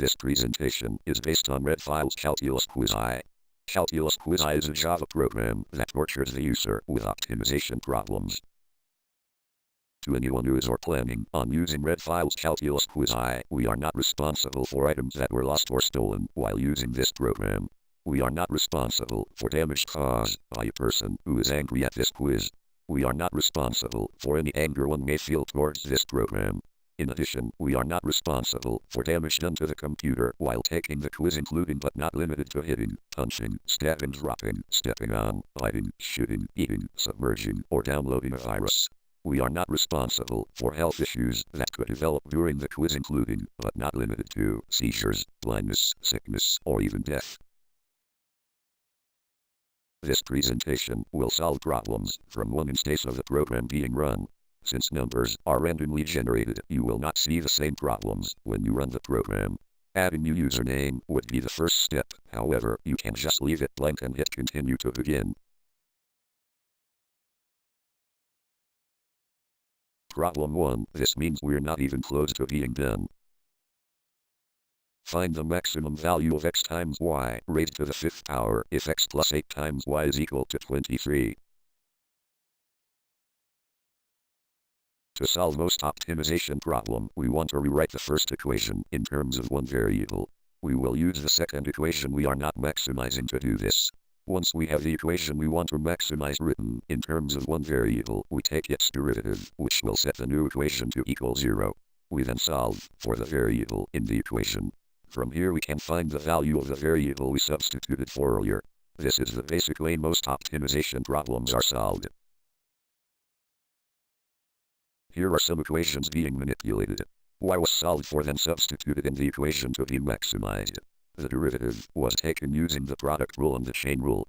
This presentation is based on Redfile's Calculus Quiz I. Calculus Quiz I is a Java program that tortures the user with optimization problems. To anyone who is or planning on using Redfile's Calculus Quiz I, we are not responsible for items that were lost or stolen while using this program. We are not responsible for damage caused by a person who is angry at this quiz. We are not responsible for any anger one may feel towards this program. In addition, we are not responsible for damage done to the computer while taking the quiz, including but not limited to hitting, punching, stabbing, dropping, stepping on, biting, shooting, eating, submerging, or downloading a virus. We are not responsible for health issues that could develop during the quiz, including but not limited to seizures, blindness, sickness, or even death. This presentation will solve problems from one instance of the program being run. Since numbers are randomly generated, you will not see the same problems when you run the program. Adding new username would be the first step, however, you can just leave it blank and hit continue to begin. Problem 1. This means we're not even close to being done. Find the maximum value of x times y raised to the 5th power if x plus 8 times y is equal to 23. To solve most optimization problem, we want to rewrite the first equation in terms of one variable. We will use the second equation we are not maximizing to do this. Once we have the equation we want to maximize written in terms of one variable, we take its derivative, which will set the new equation to equal 0. We then solve for the variable in the equation. From here we can find the value of the variable we substituted for earlier. This is the basic way most optimization problems are solved. Here are some equations being manipulated. Y was solved for then substituted in the equation to be maximized. The derivative was taken using the product rule and the chain rule.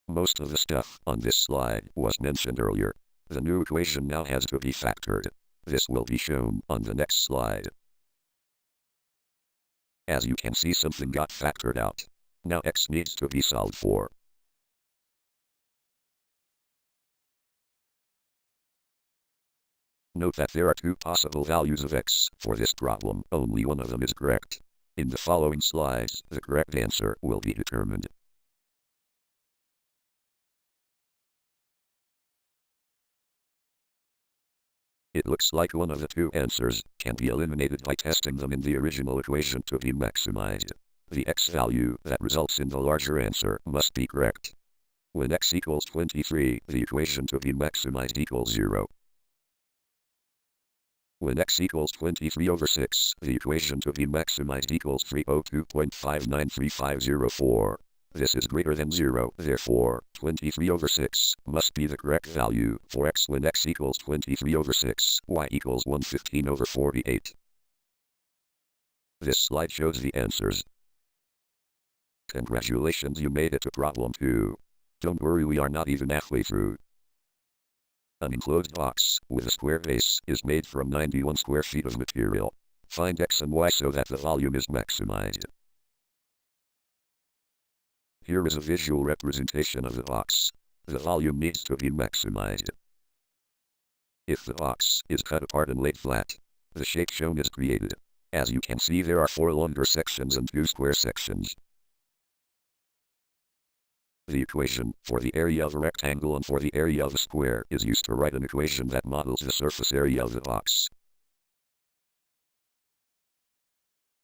Most of the stuff on this slide was mentioned earlier. The new equation now has to be factored. This will be shown on the next slide. As you can see, something got factored out. Now x needs to be solved for. Note that there are two possible values of x for this problem, only one of them is correct. In the following slides, the correct answer will be determined. It looks like one of the two answers can be eliminated by testing them in the original equation to be maximized. The x value that results in the larger answer must be correct. When x equals 23, the equation to be maximized equals 0. When x equals 23 over 6, the equation to be maximized equals 302.593504. This is greater than 0, therefore, 23 over 6 must be the correct value for x when x equals 23 over 6, y equals 115 over 48. This slide shows the answers. Congratulations, you made it to problem 2. Don't worry, we are not even halfway through. An enclosed box with a square base is made from 91 square feet of material. Find x and y so that the volume is maximized. Here is a visual representation of the box. The volume needs to be maximized. If the box is cut apart and laid flat, the shape shown is created. As you can see, there are 4 longer sections and 2 square sections. The equation for the area of a rectangle and for the area of a square is used to write an equation that models the surface area of the box.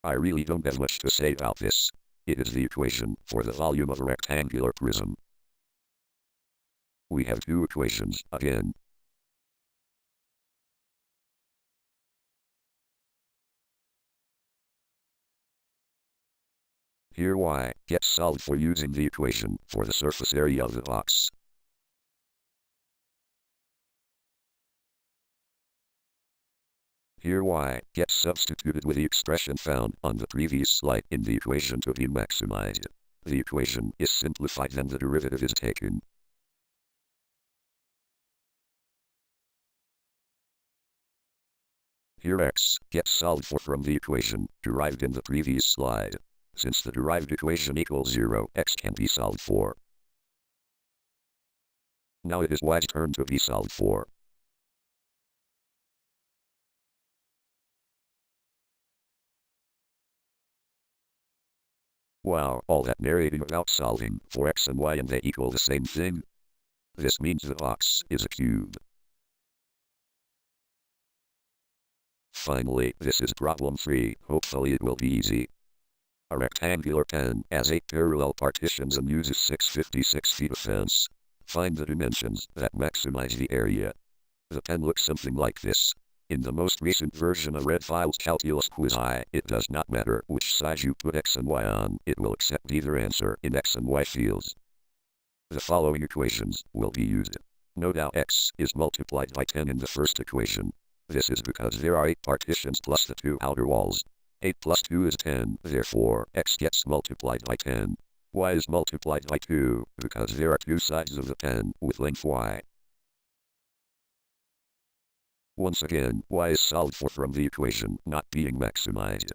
I really don't have much to say about this. It is the equation for the volume of a rectangular prism. We have 2 equations again. Here y gets solved for using the equation for the surface area of the box. Here y gets substituted with the expression found on the previous slide in the equation to be maximized. The equation is simplified, then the derivative is taken. Here x gets solved for from the equation derived in the previous slide. Since the derived equation equals 0, x can be solved for. Now it is y's turn to be solved for. Wow, all that narrating about solving for x and y and they equal the same thing? This means the box is a cube. Finally, this is problem 3, hopefully it will be easy. A rectangular pen has 8 parallel partitions and uses 656 feet of fence. Find the dimensions that maximize the area. The pen looks something like this. In the most recent version of Red Files Calculus Quiz I, it does not matter which side you put x and y on, it will accept either answer in x and y fields. The following equations will be used. Note how x is multiplied by 10 in the first equation. This is because there are 8 partitions plus the 2 outer walls. 8 plus 2 is 10, therefore x gets multiplied by 10. Y is multiplied by 2, because there are 2 sides of the pen with length y. Once again, y is solved for from the equation not being maximized.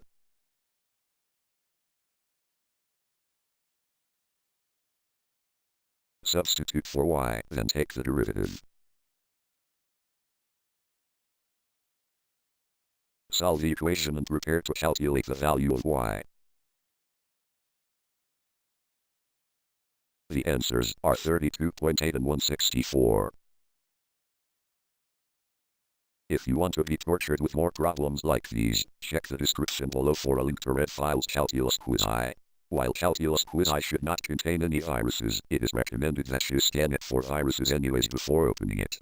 Substitute for y, then take the derivative. Solve the equation and prepare to calculate the value of y. The answers are 32.8 and 164. If you want to be tortured with more problems like these, check the description below for a link to Red Files Calculus Quiz I. While Calculus Quiz I should not contain any viruses, it is recommended that you scan it for viruses anyways before opening it.